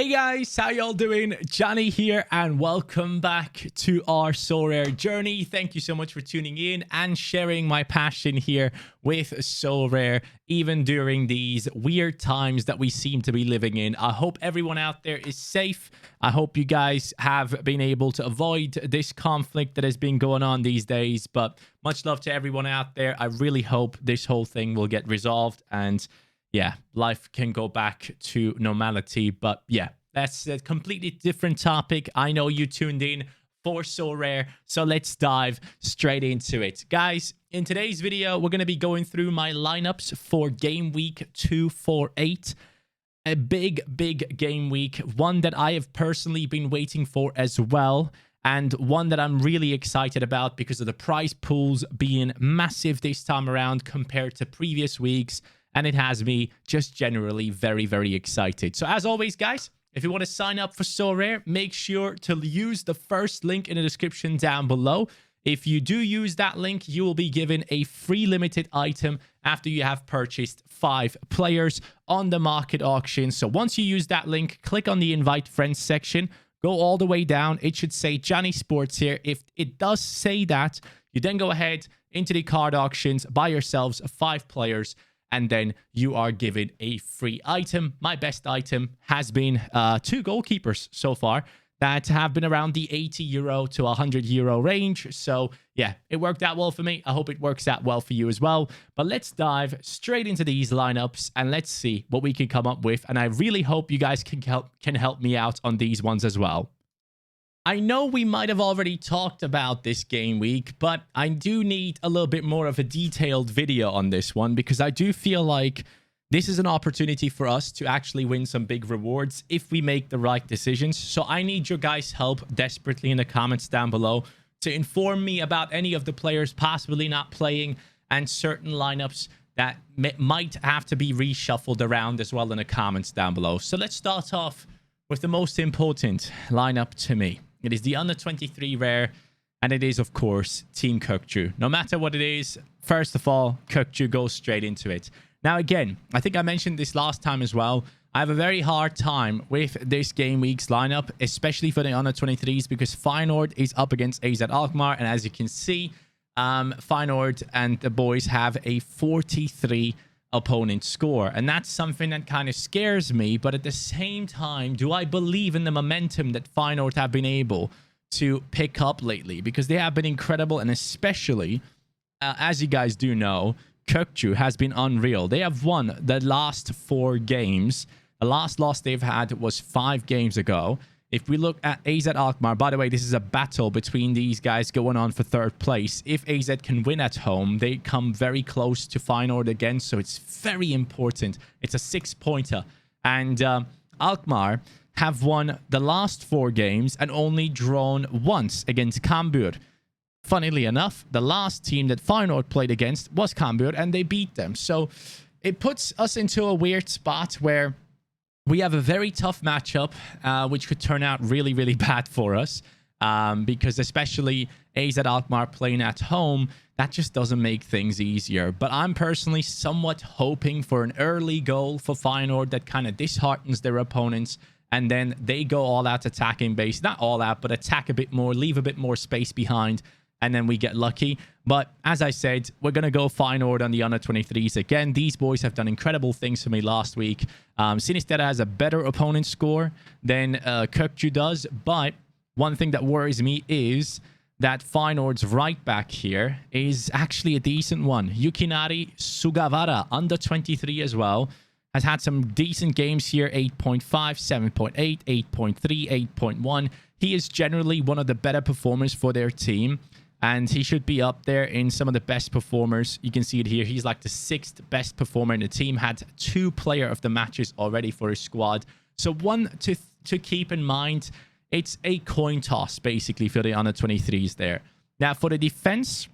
Hey guys, how y'all doing? Johnny here and welcome back to our Sorare journey. Thank you so much for tuning in and sharing my passion here with Sorare, even during these weird times that we seem to be living in. I hope everyone out there is safe. I hope you guys have been able to avoid this conflict that has been going on these days, but much love to everyone out there. I really hope this whole thing will get resolved and yeah, life can go back to normality. But yeah, that's a completely different topic. I know you tuned in for Sorare, so let's dive straight into it. Guys, in today's video, we're going to be going through my lineups for game week 248. A big game week, one that I have personally been waiting for as well, and one that I'm really excited about because of the prize pools being massive this time around compared to previous weeks. And it has me just generally very excited. So as always, guys, if you want to sign up for Sorare, make sure to use the first link in the description down below. If you do use that link, you will be given a free limited item after you have purchased 5 players on the market auction. So once you use that link, click on the invite friends section, go all the way down. It should say Johnny Sports here. If it does say that, you then go ahead into the card auctions, buy yourselves 5 players, and then you are given a free item. My best item has been 2 goalkeepers so far that have been around the 80 euro to 100 euro range. So yeah, it worked out well for me. I hope it works out well for you as well. But let's dive straight into these lineups and let's see what we can come up with. And I really hope you guys can help me out on these ones as well. I know we might have already talked about this game week, but I do need a little bit more of a detailed video on this one because I do feel like this is an opportunity for us to actually win some big rewards if we make the right decisions. So I need your guys' help desperately in the comments down below to inform me about any of the players possibly not playing and certain lineups that might have to be reshuffled around as well in the comments down below. So let's start off with the most important lineup to me. It is the under 23 rare, and it is, of course, Team Kökçü. No matter what it is, first of all, Kökçü goes straight into it. Now, again, I think I mentioned this last time as well. I have a very hard time with this game week's lineup, especially for the under 23s, because Feyenoord is up against AZ Alkmaar, and as you can see, Feyenoord and the boys have a 43 opponent score, and that's something that kind of scares me. But at the same time, do I believe in the momentum that Feyenoord have been able to pick up lately? Because they have been incredible, and especially as you guys do know, Kökçü has been unreal. They have won the last 4 games. The last loss they've had was 5 games ago. If we look at AZ Alkmaar, by the way, this is a battle between these guys going on for 3rd place. If AZ can win at home, they come very close to Feyenoord again, so it's very important. It's a 6-pointer. And Alkmaar have won the last 4 games and only drawn once against Cambuur. Funnily enough, the last team that Feyenoord played against was Cambuur, and they beat them. So it puts us into a weird spot where we have a very tough matchup, which could turn out really bad for us, because especially AZ Alkmaar playing at home, that just doesn't make things easier. But I'm personally somewhat hoping for an early goal for Feyenoord that kind of disheartens their opponents, and then they go all out attacking base. Not all out, but attack a bit more, leave a bit more space behind, and then we get lucky. But as I said, we're going to go Feyenoord on the under 23s again. These boys have done incredible things for me last week. Sinistera has a better opponent score than Kökçü does. But one thing that worries me is that Feyenoord's right back here is actually a decent one. Yukinari Sugawara, under 23 as well, has had some decent games here. 8.5, 7.8, 8.3, 8.1. He is generally one of the better performers for their team, and he should be up there in some of the best performers. You can see it here. He's like the 6th best performer in the team. Had 2 player of the matches already for his squad. So one to keep in mind, it's a coin toss basically for the under 23s there. Now for the defense,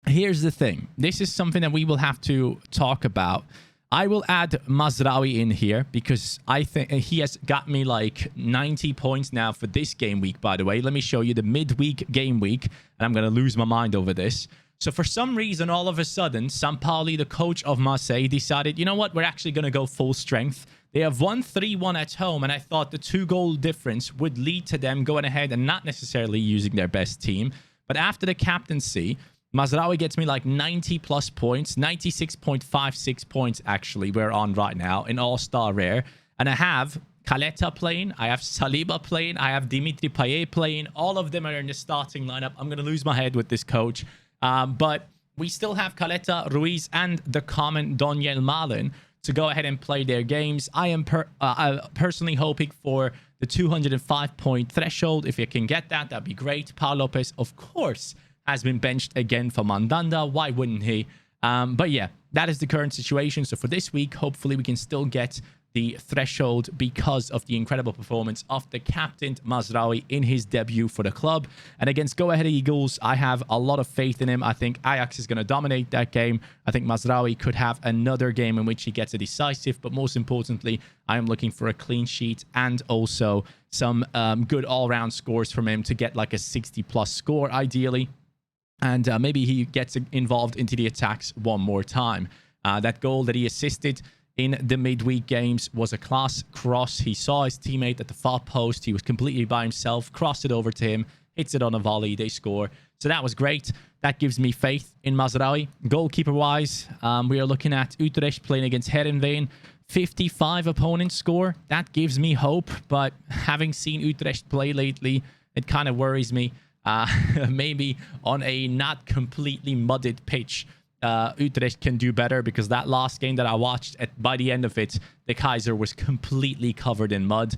here's the thing. This is something that we will have to talk about. I will add Mazraoui in here because I think he has got me like 90 points now for this game week, by the way. Let me show you the midweek game week, and I'm going to lose my mind over this. So for some reason, all of a sudden, Sampaoli, the coach of Marseille, decided, you know what, we're actually going to go full strength. They have won 3-1 at home, and I thought the 2-goal difference would lead to them going ahead and not necessarily using their best team. But after the captaincy, Mazraoui gets me like 90 plus points, 96.56 points actually we're on right now in AllStar Rare. And I have Caleta playing, I have Saliba playing, I have Dimitri Payet playing. All of them are in the starting lineup. I'm going to lose my head with this coach. But we still have Caleta, Ruiz, and the common Daniel Malen to go ahead and play their games. I am personally hoping for the 205-point threshold. If you can get that, that'd be great. Pau Lopez, of course, has been benched again for Mandanda. Why wouldn't he? But yeah, that is the current situation. So for this week, hopefully we can still get the threshold because of the incredible performance of the captain Mazraoui in his debut for the club. And against Go Ahead Eagles, I have a lot of faith in him. I think Ajax is going to dominate that game. I think Mazraoui could have another game in which he gets a decisive, but most importantly, I am looking for a clean sheet and also some good all-round scores from him to get like a 60-plus score, ideally. And maybe he gets involved into the attacks one more time. That goal that he assisted in the midweek games was a class cross. He saw his teammate at the far post. He was completely by himself, crossed it over to him, hits it on a volley, they score. So that was great. That gives me faith in Mazraoui. Goalkeeper-wise, we are looking at Utrecht playing against Heerenveen. 55 opponent score. That gives me hope, but having seen Utrecht play lately, it kind of worries me. Maybe on a not completely mudded pitch, Utrecht can do better, because that last game that I watched, by the end of it, the Kaiser was completely covered in mud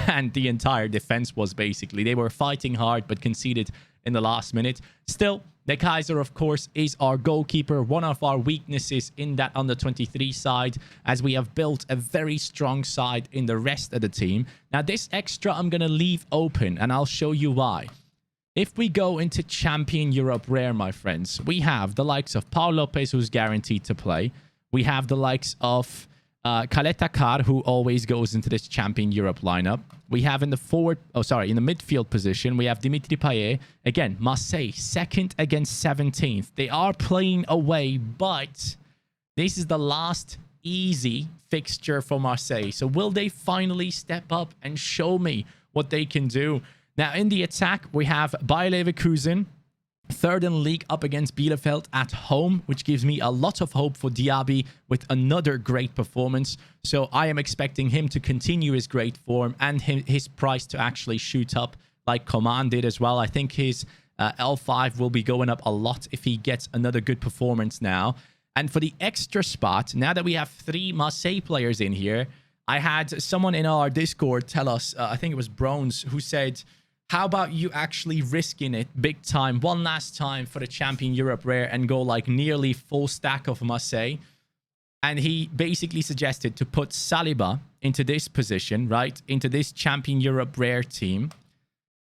and the entire defense was basically. They were fighting hard but conceded in the last minute. Still, the Kaiser, of course, is our goalkeeper, one of our weaknesses in that under-23 side, as we have built a very strong side in the rest of the team. Now, this extra I'm going to leave open, and I'll show you why. If we go into Champion Europe Rare, my friends, we have the likes of Pau Lopez, who's guaranteed to play. We have the likes of Caleta Car, who always goes into this Champion Europe lineup. We have in the in the midfield position, we have Dimitri Payet. Again, Marseille, 2nd against 17th. They are playing away, but this is the last easy fixture for Marseille. So will they finally step up and show me what they can do? Now, in the attack, we have Bayer Leverkusen, 3rd in the league, up against Bielefeld at home, which gives me a lot of hope for Diaby with another great performance. So I am expecting him to continue his great form and his price to actually shoot up like Coman did as well. I think his L5 will be going up a lot if he gets another good performance now. And for the extra spot, now that we have 3 Marseille players in here, I had someone in our Discord tell us, I think it was Bronze, who said, how about you actually risking it big time one last time for the Champion Europe Rare and go like nearly full stack of Marseille? And he basically suggested to put Saliba into this position, right? Into this Champion Europe Rare team.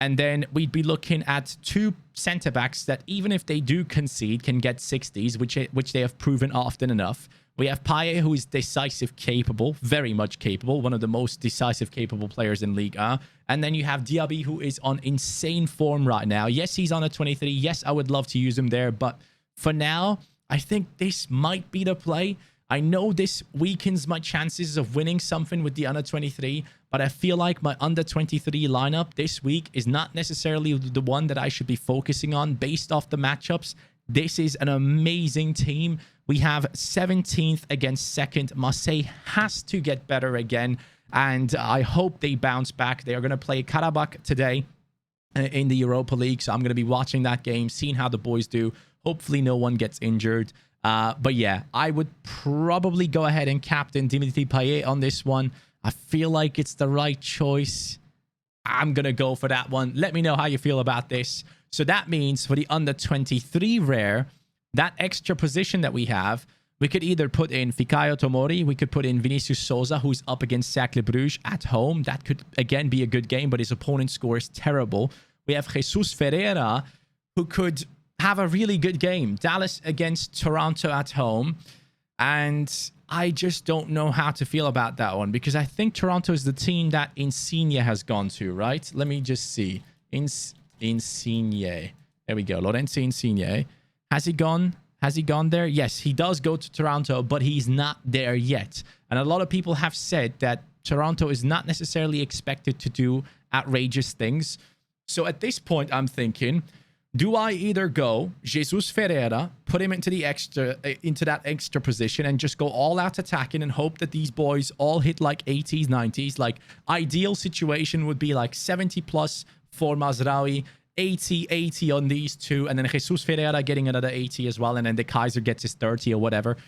And then we'd be looking at 2 centre-backs that, even if they do concede, can get 60s, which they have proven often enough. We have Payet, who is decisive capable, very much capable, one of the most decisive capable players in Ligue 1. And then you have Diaby, who is on insane form right now. Yes, he's on a 23. Yes, I would love to use him there. But for now, I think this might be the play. I know this weakens my chances of winning something with the under-23, but I feel like my under-23 lineup this week is not necessarily the one that I should be focusing on based off the matchups. This is an amazing team. We have 17th against 2nd. Marseille has to get better again, and I hope they bounce back. They are going to play Karabakh today in the Europa League, so I'm going to be watching that game, seeing how the boys do. Hopefully no one gets injured. But yeah, I would probably go ahead and captain Dimitri Payet on this one. I feel like it's the right choice. I'm going to go for that one. Let me know how you feel about this. So that means for the under-23 rare, that extra position that we have, we could either put in Fikayo Tomori, we could put in Vinicius Souza, who's up against Cercle Bruges at home. That could, again, be a good game, but his opponent's score is terrible. We have Jesus Ferreira, who could have a really good game. Dallas against Toronto at home. And I just don't know how to feel about that one, because I think Toronto is the team that Insigne has gone to, right? Let me just see. Insigne. There we go. Lorenzo Insigne. Has he gone? Has he gone there? Yes, he does go to Toronto, but he's not there yet. And a lot of people have said that Toronto is not necessarily expected to do outrageous things. So at this point, I'm thinking, do I either go Jesus Ferreira, put him into that extra position and just go all out attacking and hope that these boys all hit like 80s, 90s? Like, ideal situation would be like 70 plus for Mazraoui, 80 on these two, and then Jesus Ferreira getting another 80 as well, and then the Kaiser gets his 30 or whatever,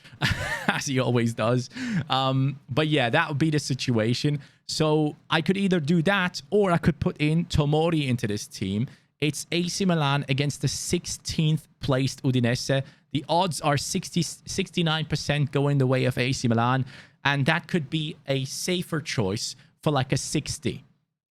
as he always does. But yeah, that would be the situation. So I could either do that, or I could put in Tomori into this team. It's AC Milan against the 16th placed Udinese. The odds are 69% going the way of AC Milan, and that could be a safer choice for like a 60.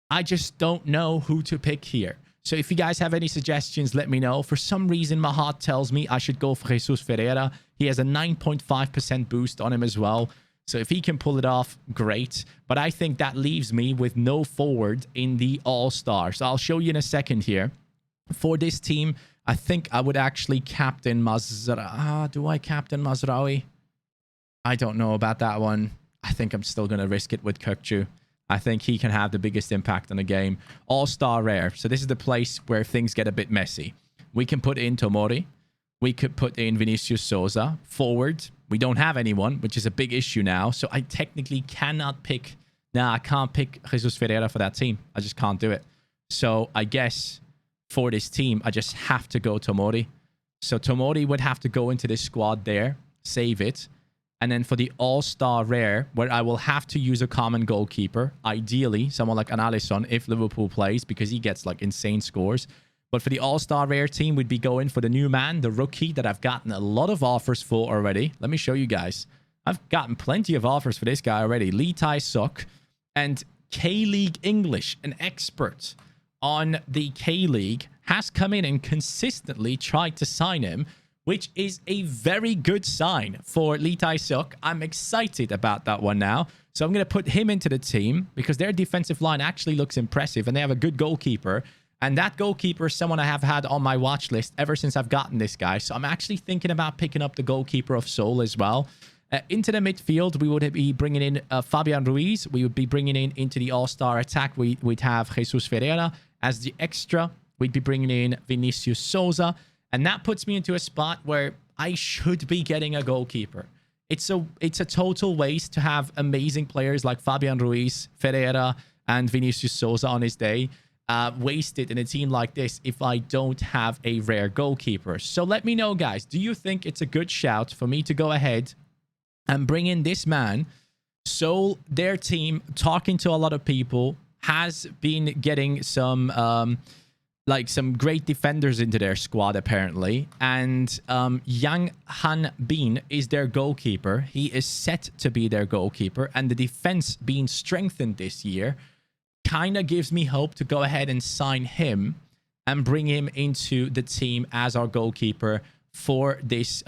I just don't know who to pick here. So if you guys have any suggestions, let me know. For some reason, my heart tells me I should go for Jesus Ferreira. He has a 9.5% boost on him as well. So if he can pull it off, great. But I think that leaves me with no forward in the All-Star. So I'll show you in a second here. For this team, I think I would actually captain Mazraoui. Do I captain Mazraoui? I don't know about that one. I think I'm still going to risk it with Kökçü. I think he can have the biggest impact on the game. AllStar Rare. So this is the place where things get a bit messy. We can put in Tomori. We could put in Vinicius Souza. Forward, we don't have anyone, which is a big issue now. So I technically cannot pick... Nah, I can't pick Jesus Ferreira for that team. I just can't do it. So I guess for this team, I just have to go Tomori. So Tomori would have to go into this squad there, save it. And then for the All-Star Rare, where I will have to use a common goalkeeper, ideally someone like an Alisson if Liverpool plays, because he gets like insane scores. But for the All-Star Rare team, we'd be going for the new man, the rookie that I've gotten a lot of offers for already. Let me show you guys. I've gotten plenty of offers for this guy already. Lee Tai-suk and K-League English, an expert on the K-League, has come in and consistently tried to sign him, which is a very good sign for Lee Tai-suk. I'm excited about that one now. So I'm going to put him into the team because their defensive line actually looks impressive and they have a good goalkeeper. And that goalkeeper is someone I have had on my watch list ever since I've gotten this guy. So I'm actually thinking about picking up the goalkeeper of Seoul as well. Into the midfield, we would be bringing in Fabian Ruiz. We would be bringing in into the All-Star attack. We'd have Jesus Ferreira as the extra. We'd be bringing in Vinicius Souza. And that puts me into a spot where I should be getting a goalkeeper. It's a total waste to have amazing players like Fabian Ruiz, Ferreira, and Vinicius Souza on his day wasted in a team like this if I don't have a rare goalkeeper. So let me know, guys. Do you think it's a good shout for me to go ahead and bring in this man? So their team, talking to a lot of people, has been getting some... some great defenders into their squad, apparently. And Yang Han Bin is their goalkeeper. He is set to be their goalkeeper. And the defense being strengthened this year kind of gives me hope to go ahead and sign him and bring him into the team as our goalkeeper for this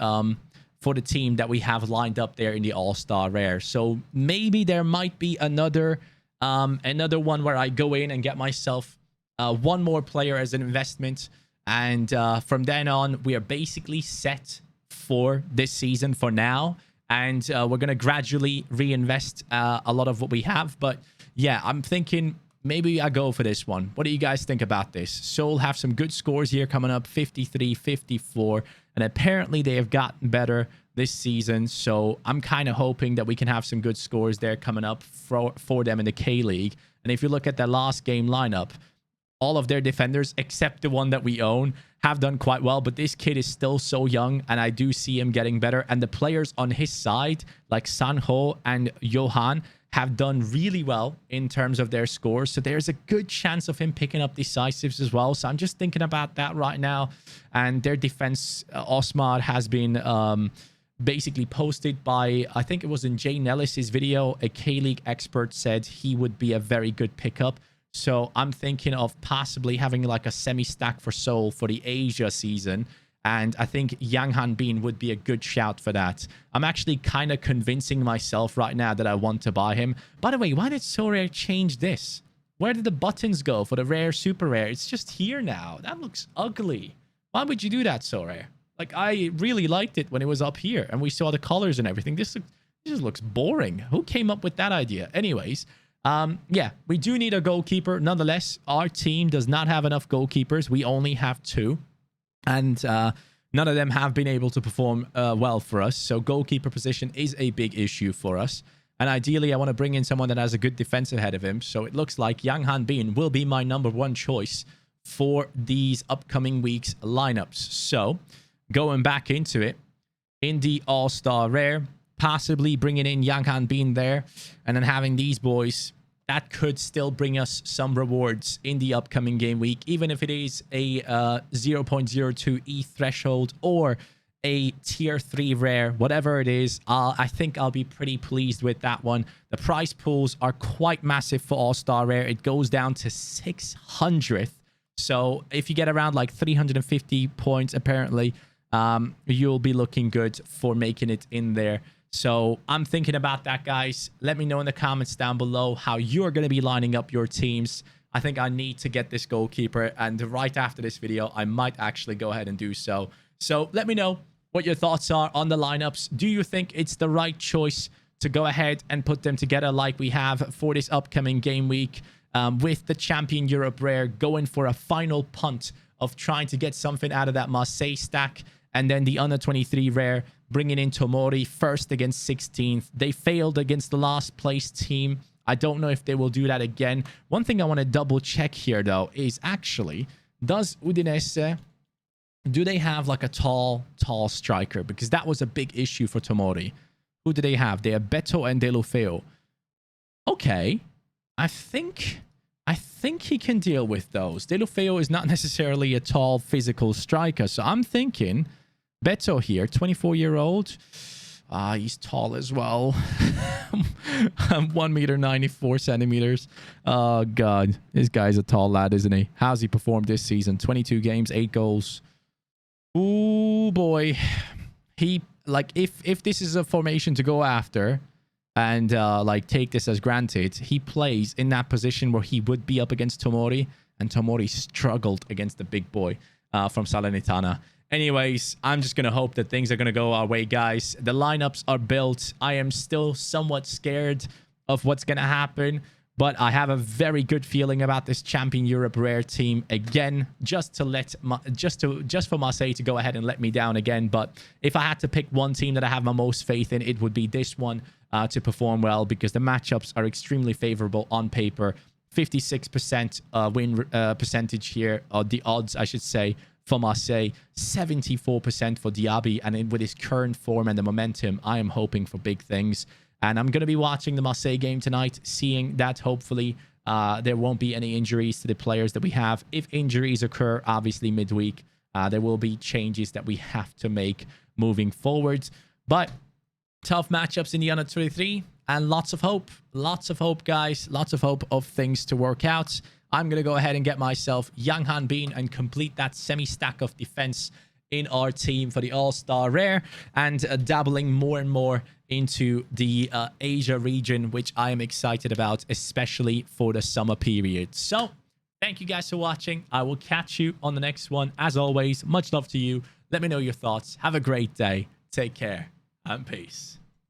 for the team that we have lined up there in the All-Star Rare. So maybe there might be another one where I go in and get myself one more player as an investment, and from then on we are basically set for this season for now, and we're gonna gradually reinvest a lot of what we have. But yeah, I'm thinking maybe I go for this one. What do you guys think about this? Seoul have some good scores here coming up, 53, 54, and apparently they have gotten better this season, so I'm kind of hoping that we can have some good scores there coming up for them in the K-League. And if you look at their last game lineup, all of their defenders, except the one that we own, have done quite well. But this kid is still so young, and I do see him getting better. And the players on his side, like Sanho and Johan, have done really well in terms of their scores. So there's a good chance of him picking up decisives as well. So I'm just thinking about that right now. And their defense, Osmar, has been basically posted by, I think it was in Jay Nellis's video. A K-League expert said he would be a very good pickup. So I'm thinking of possibly having like a semi-stack for Seoul for the Asia season. And I think Yang Han Bin would be a good shout for that. I'm actually kind of convincing myself right now that I want to buy him. By the way, why did Sorare change this? Where did the buttons go for the rare, super rare? It's just here now. That looks ugly. Why would you do that, Sorare? Like, I really liked it when it was up here and we saw the colors and everything. This It just looks boring. Who came up with that idea? Anyways, yeah, we do need a goalkeeper. Nonetheless, our team does not have enough goalkeepers. We only have 2. And none of them have been able to perform well for us. So goalkeeper position is a big issue for us. And ideally, I want to bring in someone that has a good defense ahead of him. So it looks like Yang Hanbin will be my #1 choice for these upcoming weeks' lineups. So going back into it, in the AllStar Rare, possibly bringing in Yang Hanbin there, and then having these boys, that could still bring us some rewards in the upcoming game week, even if it is a 0.02 E threshold or a tier 3 rare, whatever it is. I think I'll be pretty pleased with that one. The prize pools are quite massive for AllStar Rare. It goes down to 600th. So if you get around like 350 points, apparently, you'll be looking good for making it in there. So I'm thinking about that, guys. Let me know in the comments down below how you're going to be lining up your teams. I think I need to get this goalkeeper, and right after this video, I might actually go ahead and do so. So let me know what your thoughts are on the lineups. Do you think it's the right choice to go ahead and put them together like we have for this upcoming game week, with the Champion Europe Rare going for a final punt of trying to get something out of that Marseille stack, and then the Under 23 Rare bringing in Tomori first against 16th. They failed against the last place team. I don't know if they will do that again. One thing I want to double check here, though, is actually, does Udinese, do they have like a tall striker? Because that was a big issue for Tomori. Who do they have? They have Beto and Deulofeu. Okay. I think he can deal with those. Deulofeu is not necessarily a tall physical striker. So I'm thinking Beto here, 24-year-old. He's tall as well. 1 meter 94 centimeters. Oh, God. This guy's a tall lad, isn't he? How's he performed this season? 22 games, 8 goals. Ooh, boy. He, like, if this is a formation to go after and, like, take this as granted, he plays in that position where he would be up against Tomori, and Tomori struggled against the big boy from Salernitana. Anyways, I'm just going to hope that things are going to go our way, guys. The lineups are built. I am still somewhat scared of what's going to happen, but I have a very good feeling about this Champion Europe Rare team again, just for Marseille to go ahead and let me down again. But if I had to pick one team that I have my most faith in, it would be this one to perform well, because the matchups are extremely favorable on paper. 56% win percentage here, or the odds, I should say, for Marseille, 74% for Diaby, and with his current form and the momentum, I am hoping for big things. And I'm going to be watching the Marseille game tonight, seeing that hopefully there won't be any injuries to the players that we have. If injuries occur, obviously midweek, there will be changes that we have to make moving forward. But tough matchups in the Under 23, and lots of hope, guys. Lots of hope of things to work out. I'm going to go ahead and get myself Yang Hanbin and complete that semi-stack of defense in our team for the AllStar Rare, and dabbling more and more into the Asia region, which I am excited about, especially for the summer period. So thank you guys for watching. I will catch you on the next one. As always, much love to you. Let me know your thoughts. Have a great day. Take care and peace.